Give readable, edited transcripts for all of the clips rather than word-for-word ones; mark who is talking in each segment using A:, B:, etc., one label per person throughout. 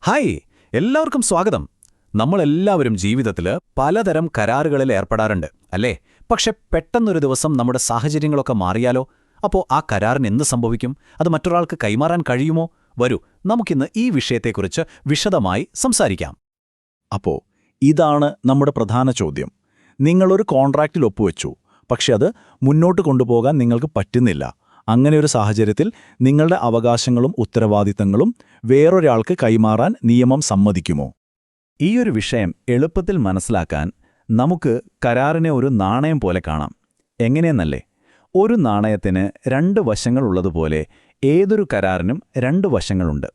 A: Hi, എല്ലാവർക്കും സ്വാഗതം. നമ്മളെല്ലാവരും ജീവിതത്തിൽ പലതരം കരാറുകളിൽ ഏർപ്പെടാറുണ്ട്, അല്ലേ? പക്ഷെ പെട്ടെന്നൊരു ദിവസം നമ്മുടെ സാഹചര്യങ്ങളൊക്കെ മാറിയാലോ? അപ്പോൾ ആ കരാറിന് എന്ത് സംഭവിക്കും? അത് മറ്റൊരാൾക്ക് കൈമാറാൻ കഴിയുമോ? വരൂ, നമുക്കിന്ന് ഈ വിഷയത്തെക്കുറിച്ച് വിശദമായി സംസാരിക്കാം.
B: അപ്പോൾ ഇതാണ് നമ്മുടെ പ്രധാന ചോദ്യം. നിങ്ങളൊരു കോൺട്രാക്റ്റിൽ ഒപ്പുവെച്ചു, പക്ഷെ അത് മുന്നോട്ട് കൊണ്ടുപോകാൻ നിങ്ങൾക്ക് പറ്റുന്നില്ല. അങ്ങനെയൊരു സാഹചര്യത്തിൽ നിങ്ങളുടെ അവകാശങ്ങളും ഉത്തരവാദിത്തങ്ങളും വേറൊരാൾക്ക് കൈമാറാൻ നിയമം സമ്മതിക്കുമോ?
A: ഈയൊരു വിഷയം എളുപ്പത്തിൽ മനസ്സിലാക്കാൻ നമുക്ക് കരാറിനെ ഒരു നാണയം പോലെ കാണാം. എങ്ങനെയെന്നല്ലേ? ഒരു നാണയത്തിന് രണ്ട് വശങ്ങളുള്ളതുപോലെ ഏതൊരു കരാറിനും രണ്ട് വശങ്ങളുണ്ട്.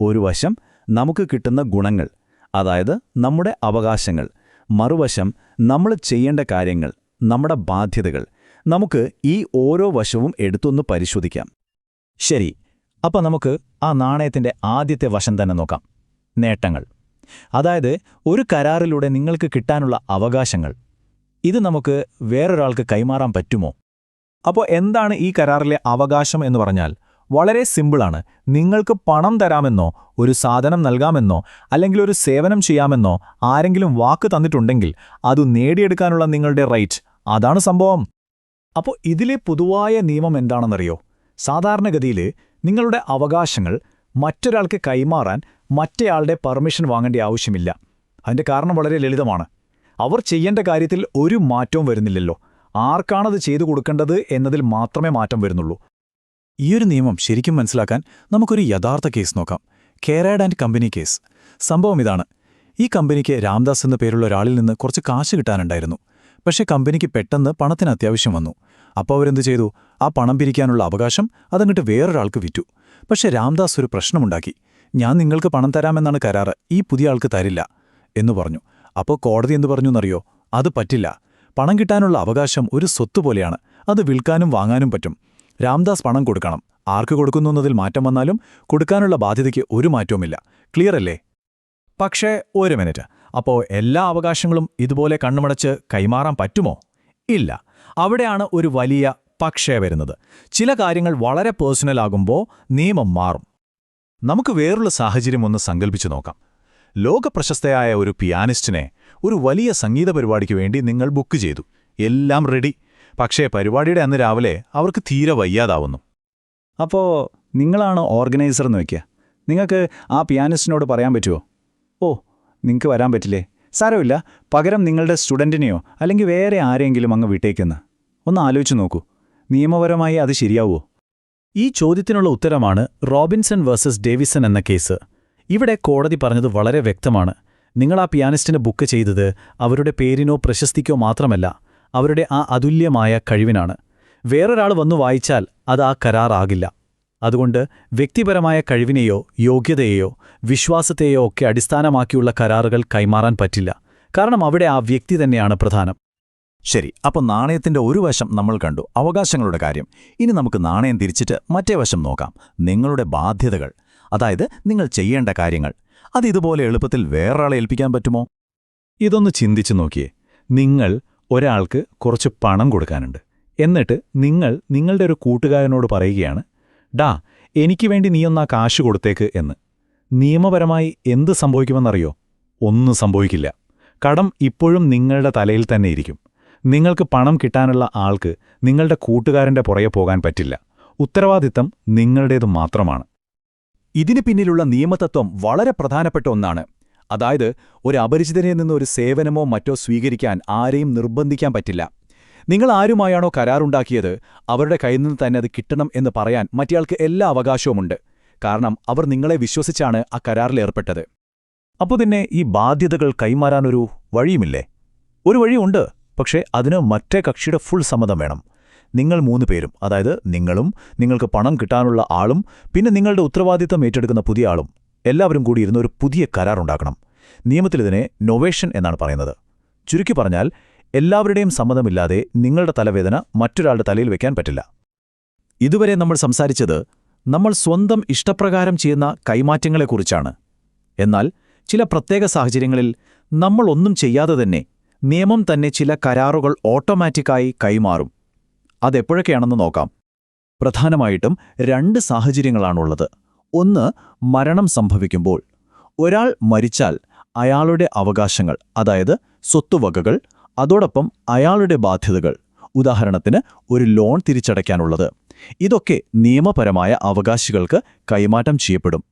A: ഒരു വശം നമുക്ക് കിട്ടുന്ന ഗുണങ്ങൾ, അതായത് നമ്മുടെ അവകാശങ്ങൾ. മറുവശം നമ്മൾ ചെയ്യേണ്ട കാര്യങ്ങൾ, നമ്മുടെ ബാധ്യതകൾ. നമുക്ക് ഈ ഓരോ വശവും എടുത്തൊന്ന് പരിശോധിക്കാം.
B: ശരി, അപ്പോൾ നമുക്ക് ആ നാണയത്തിൻ്റെ ആദ്യത്തെ വശം തന്നെ നോക്കാം. നേട്ടങ്ങൾ, അതായത് ഒരു കരാറിലൂടെ നിങ്ങൾക്ക് കിട്ടാനുള്ള അവകാശങ്ങൾ. ഇത് നമുക്ക് വേറൊരാൾക്ക് കൈമാറാൻ പറ്റുമോ? അപ്പോൾ എന്താണ് ഈ കരാറിലെ അവകാശം എന്ന് പറഞ്ഞാൽ വളരെ സിമ്പിളാണ്. നിങ്ങൾക്ക് പണം തരാമെന്നോ ഒരു സാധനം നൽകാമെന്നോ അല്ലെങ്കിൽ ഒരു സേവനം ചെയ്യാമെന്നോ ആരെങ്കിലും വാക്ക് തന്നിട്ടുണ്ടെങ്കിൽ അത് നേടിയെടുക്കാനുള്ള നിങ്ങളുടെ റൈറ്റ്, അതാണ് സംഭവം. അപ്പോൾ ഇതിലെ പൊതുവായ നിയമം എന്താണെന്നറിയോ? സാധാരണഗതിയിൽ നിങ്ങളുടെ അവകാശങ്ങൾ മറ്റൊരാൾക്ക് കൈമാറാൻ മറ്റേയാളുടെ പെർമിഷൻ വാങ്ങേണ്ട ആവശ്യമില്ല. അതിൻ്റെ കാരണം വളരെ ലളിതമാണ്. അവർ ചെയ്യേണ്ട കാര്യത്തിൽ ഒരു മാറ്റവും വരുന്നില്ലല്ലോ. ആർക്കാണത് ചെയ്തു കൊടുക്കേണ്ടത് എന്നതിൽ മാത്രമേ മാറ്റം വരുന്നുള്ളൂ.
A: ഈയൊരു നിയമം ശരിക്കും മനസ്സിലാക്കാൻ നമുക്കൊരു യഥാർത്ഥ കേസ് നോക്കാം. കേരാഡ് ആൻഡ് കമ്പനി കേസ്. സംഭവം ഇതാണ്. ഈ കമ്പനിക്ക് രാംദാസ് എന്ന പേരുള്ള ഒരാളിൽ നിന്ന് കുറച്ച് കാശ് കിട്ടാനുണ്ടായിരുന്നു. പക്ഷേ കമ്പനിക്ക് പെട്ടെന്ന് പണത്തിന് അത്യാവശ്യം വന്നു. അപ്പോൾ അവരെന്ത് ചെയ്തു? ആ പണം പിരിക്കാനുള്ള അവകാശം അതങ്ങോട്ട് വേറൊരാൾക്ക് വിറ്റു. പക്ഷേ രാംദാസ് ഒരു പ്രശ്നമുണ്ടാക്കി. ഞാൻ നിങ്ങൾക്ക് പണം തരാമെന്നാണ് കരാറ്, ഈ പുതിയ ആൾക്ക് തരില്ല എന്നു പറഞ്ഞു. അപ്പോൾ കോടതി എന്തു പറഞ്ഞു എന്നറിയോ? അത് പറ്റില്ല. പണം കിട്ടാനുള്ള അവകാശം ഒരു സ്വത്ത് പോലെയാണ്. അത് വിൽക്കാനും വാങ്ങാനും പറ്റും. രാംദാസ് പണം കൊടുക്കണം. ആർക്ക് കൊടുക്കുന്നു എന്നതിൽ മാറ്റം വന്നാലും കൊടുക്കാനുള്ള ബാധ്യതയ്ക്ക് ഒരു മാറ്റവുമില്ല. ക്ലിയർ അല്ലേ?
B: പക്ഷേ ഒരു മിനിറ്റ്, അപ്പോൾ എല്ലാ അവകാശങ്ങളും ഇതുപോലെ കണ്ണുമടച്ച് കൈമാറാൻ പറ്റുമോ? ഇല്ല. അവിടെയാണ് ഒരു വലിയ പക്ഷേ വരുന്നത്. ചില കാര്യങ്ങൾ വളരെ പേഴ്സണൽ ആകുമ്പോൾ നിയമം മാറും.
A: നമുക്ക് വേറുള്ള സാഹചര്യം ഒന്ന് സങ്കല്പിച്ചു നോക്കാം. ലോകപ്രശസ്തയായ ഒരു പിയാനിസ്റ്റിനെ ഒരു വലിയ സംഗീത പരിപാടിക്ക് വേണ്ടി നിങ്ങൾ ബുക്ക് ചെയ്തു. എല്ലാം റെഡി. പക്ഷേ പരിപാടിയുടെ അന്ന് രാവിലെ അവർക്ക് തീരെ വയ്യാതാവുന്നു.
B: അപ്പോൾ നിങ്ങളാണ് ഓർഗനൈസർ എന്ന് വയ്ക്കുക. നിങ്ങൾക്ക് ആ പിയാനിസ്റ്റിനോട് പറയാൻ പറ്റുമോ? ഓ, നിങ്ങൾക്ക് വരാൻ പറ്റില്ലേ? സാരമില്ല, പകരം നിങ്ങളുടെ സ്റ്റുഡൻറ്റിനെയോ അല്ലെങ്കിൽ വേറെ ആരെങ്കിലും അങ്ങ് വിട്ടേക്കെന്ന്. ഒന്ന് ആലോചിച്ച് നോക്കൂ. നിയമപരമായി അത് ശരിയാവുമോ?
A: ഈ ചോദ്യത്തിനുള്ള ഉത്തരമാണ് റോബിൻസൺ വേഴ്സസ് ഡേവിസൺ എന്ന കേസ്. ഇവിടെ കോടതി പറഞ്ഞത് വളരെ വ്യക്തമാണ്. നിങ്ങൾ ആ പിയാനിസ്റ്റിനെ ബുക്ക് ചെയ്തത് അവരുടെ പേരിനോ പ്രശസ്തിക്കോ മാത്രമല്ല, അവരുടെ ആ അതുല്യമായ കഴിവിനാണ്. വേറൊരാൾ വന്നു വായിച്ചാൽ അത് ആ കരാറാകില്ല. അതുകൊണ്ട് വ്യക്തിപരമായ കഴിവിനെയോ യോഗ്യതയെയോ വിശ്വാസത്തെയോ ഒക്കെ അടിസ്ഥാനമാക്കിയുള്ള കരാറുകൾ കൈമാറാൻ പറ്റില്ല. കാരണം അവിടെ ആ വ്യക്തി തന്നെയാണ് പ്രധാനം.
B: ശരി, അപ്പോൾ നാണയത്തിൻ്റെ ഒരു വശം നമ്മൾ കണ്ടു, അവകാശങ്ങളുടെ കാര്യം. ഇനി നമുക്ക് നാണയം തിരിച്ചിട്ട് മറ്റേ വശം നോക്കാം. നിങ്ങളുടെ ബാധ്യതകൾ, അതായത് നിങ്ങൾ ചെയ്യേണ്ട കാര്യങ്ങൾ. അത് ഇതുപോലെ എളുപ്പത്തിൽ വേറൊരാളെ ഏൽപ്പിക്കാൻ പറ്റുമോ? ഇതൊന്ന് ചിന്തിച്ചു നോക്കിയേ. നിങ്ങൾ ഒരാൾക്ക് കുറച്ച് പണം കൊടുക്കാനുണ്ട്. എന്നിട്ട് നിങ്ങൾ നിങ്ങളുടെ ഒരു കൂട്ടുകാരനോട് പറയുകയാണ്, ഡാ, എനിക്ക് വേണ്ടി നീയൊന്നാ കാശ് കൊടുത്തേക്ക് എന്ന്. നിയമപരമായി എന്ത് സംഭവിക്കുമെന്നറിയോ? ഒന്നും സംഭവിക്കില്ല. കടം ഇപ്പോഴും നിങ്ങളുടെ തലയിൽ തന്നെ ഇരിക്കും. നിങ്ങൾക്ക് പണം കിട്ടാനുള്ള ആൾക്ക് നിങ്ങളുടെ കൂട്ടുകാരൻ്റെ പുറകെ പോകാൻ പറ്റില്ല. ഉത്തരവാദിത്തം നിങ്ങളുടേത് മാത്രമാണ്.
A: ഇതിന് പിന്നിലുള്ള നിയമതത്വം വളരെ പ്രധാനപ്പെട്ട ഒന്നാണ്. അതായത് ഒരു അപരിചിതനിൽ നിന്ന് ഒരു സേവനമോ മറ്റോ സ്വീകരിക്കാൻ ആരെയും നിർബന്ധിക്കാൻ പറ്റില്ല. നിങ്ങൾ ആരുമായാണോ കരാറുണ്ടാക്കിയത് അവരുടെ കയ്യിൽ നിന്ന് തന്നെ അത് കിട്ടണം എന്ന് പറയാൻ മറ്റേയാൾക്ക് എല്ലാ അവകാശവുമുണ്ട്. കാരണം അവർ നിങ്ങളെ വിശ്വസിച്ചാണ് ആ കരാറിലേർപ്പെട്ടത്.
B: അപ്പോൾ തന്നെ ഈ ബാധ്യതകൾ കൈമാറാനൊരു വഴിയുമില്ലേ? ഒരു വഴിയുണ്ട്. പക്ഷേ അതിന് മറ്റേ കക്ഷിയുടെ ഫുൾ സമ്മതം വേണം. നിങ്ങൾ 3 പേരും, അതായത് നിങ്ങളും നിങ്ങൾക്ക് പണം കിട്ടാനുള്ള ആളും പിന്നെ നിങ്ങളുടെ ഉത്തരവാദിത്തം ഏറ്റെടുക്കുന്ന പുതിയ ആളും എല്ലാവരും കൂടി ഇരുന്ന് ഒരു പുതിയ കരാറുണ്ടാക്കണം. നിയമത്തിലിതിനെ നൊവേഷൻ എന്നാണ് പറയുന്നത്. ചുരുക്കി പറഞ്ഞാൽ എല്ലാവരുടെയും സമ്മതമില്ലാതെ നിങ്ങളുടെ തലവേദന മറ്റൊരാളുടെ തലയിൽ വെക്കാൻ പറ്റില്ല.
A: ഇതുവരെ നമ്മൾ സംസാരിച്ചത് നമ്മൾ സ്വന്തം ഇഷ്ടപ്രകാരം ചെയ്യുന്ന കൈമാറ്റങ്ങളെക്കുറിച്ചാണ്. എന്നാൽ ചില പ്രത്യേക സാഹചര്യങ്ങളിൽ നമ്മൾ ഒന്നും ചെയ്യാതെ തന്നെ നിയമം തന്നെ ചില കരാറുകൾ ഓട്ടോമാറ്റിക്കായി കൈമാറും. അതെപ്പോഴൊക്കെയാണെന്ന് നോക്കാം. പ്രധാനമായിട്ടും 2 സാഹചര്യങ്ങളാണുള്ളത്. ഒന്ന്, മരണം സംഭവിക്കുമ്പോൾ.
B: ഒരാൾ മരിച്ചാൽ അയാളുടെ അവകാശങ്ങൾ, അതായത് സ്വത്തുവകകൾ, അതോടൊപ്പം അയാളുടെ ബാധ്യതകൾ, ഉദാഹരണത്തിന് ഒരു ലോൺ തിരിച്ചടയ്ക്കാനുള്ളത്, ഇതൊക്കെ നിയമപരമായ അവകാശികൾക്ക് കൈമാറ്റം ചെയ്യപ്പെടും.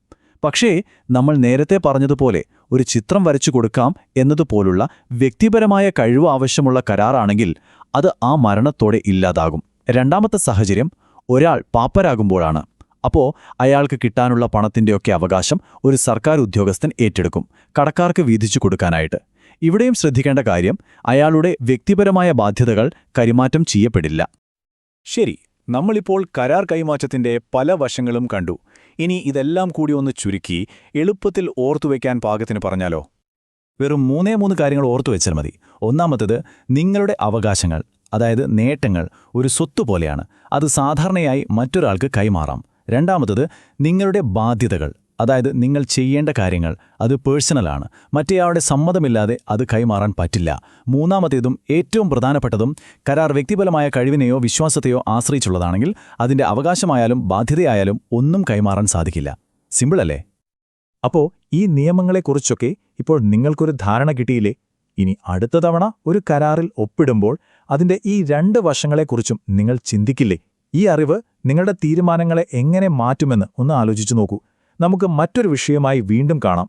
B: പക്ഷേ നമ്മൾ നേരത്തെ പറഞ്ഞതുപോലെ ഒരു ചിത്രം വരച്ചു കൊടുക്കാം എന്നതുപോലുള്ള വ്യക്തിപരമായ കഴിവ് ആവശ്യമുള്ള കരാറാണെങ്കിൽ അത് ആ മരണത്തോടെ ഇല്ലാതാകും. രണ്ടാമത്തെ സാഹചര്യം ഒരാൾ പാപ്പരാകുമ്പോഴാണ്. അപ്പോൾ അയാൾക്ക് കിട്ടാനുള്ള പണത്തിൻ്റെയൊക്കെ അവകാശം ഒരു സർക്കാർ ഉദ്യോഗസ്ഥൻ ഏറ്റെടുക്കും, കടക്കാർക്ക് വീതിച്ചു കൊടുക്കാനായിട്ട്. ഇവിടെയും ശ്രദ്ധിക്കേണ്ട കാര്യം, അയാളുടെ വ്യക്തിപരമായ ബാധ്യതകൾ കൈമാറ്റം ചെയ്യപ്പെടില്ല.
A: ശരി, നമ്മളിപ്പോൾ കരാർ കൈമാറ്റത്തിന്റെ പല വശങ്ങളും കണ്ടു. ഇനി ഇതെല്ലാം കൂടി ഒന്ന് ചുരുക്കി എളുപ്പത്തിൽ ഓർത്തുവെക്കാൻ പാകത്തിന് പറഞ്ഞാലോ?
B: വെറും 3 കാര്യങ്ങൾ ഓർത്തുവെച്ചാൽ മതി. ഒന്നാമത്തേത്, നിങ്ങളുടെ അവകാശങ്ങൾ, അതായത് നേട്ടങ്ങൾ, ഒരു സ്വത്ത് പോലെയാണ്. അത് സാധാരണയായി മറ്റൊരാൾക്ക് കൈമാറാം. രണ്ടാമത്തേത്, നിങ്ങളുടെ ബാധ്യതകൾ, അതായത് നിങ്ങൾ ചെയ്യേണ്ട കാര്യങ്ങൾ, അത് പേഴ്സണലാണ്. മറ്റേയാളുടെ സമ്മതമില്ലാതെ അത് കൈമാറാൻ പറ്റില്ല. മൂന്നാമത്തേതും ഏറ്റവും പ്രധാനപ്പെട്ടതും, കരാർ വ്യക്തിപരമായ കഴിവിനെയോ വിശ്വാസത്തെയോ ആശ്രയിച്ചുള്ളതാണെങ്കിൽ അതിന്റെ അവകാശമായാലും ബാധ്യതയായാലും ഒന്നും കൈമാറാൻ സാധിക്കില്ല. സിമ്പിളല്ലേ? അപ്പോൾ ഈ നിയമങ്ങളെക്കുറിച്ചൊക്കെ ഇപ്പോൾ നിങ്ങൾക്കൊരു ധാരണ കിട്ടിയില്ലേ? ഇനി അടുത്ത തവണ ഒരു കരാറിൽ ഒപ്പിടുമ്പോൾ അതിന്റെ ഈ 2 വശങ്ങളെക്കുറിച്ചും നിങ്ങൾ ചിന്തിക്കില്ലേ? ഈ അറിവ് നിങ്ങളുടെ തീരുമാനങ്ങളെ എങ്ങനെ മാറ്റുമെന്ന് ഒന്ന് ആലോചിച്ചു നോക്കൂ. നമുക്ക് മറ്റൊരു വിഷയമായി വീണ്ടും കാണാം.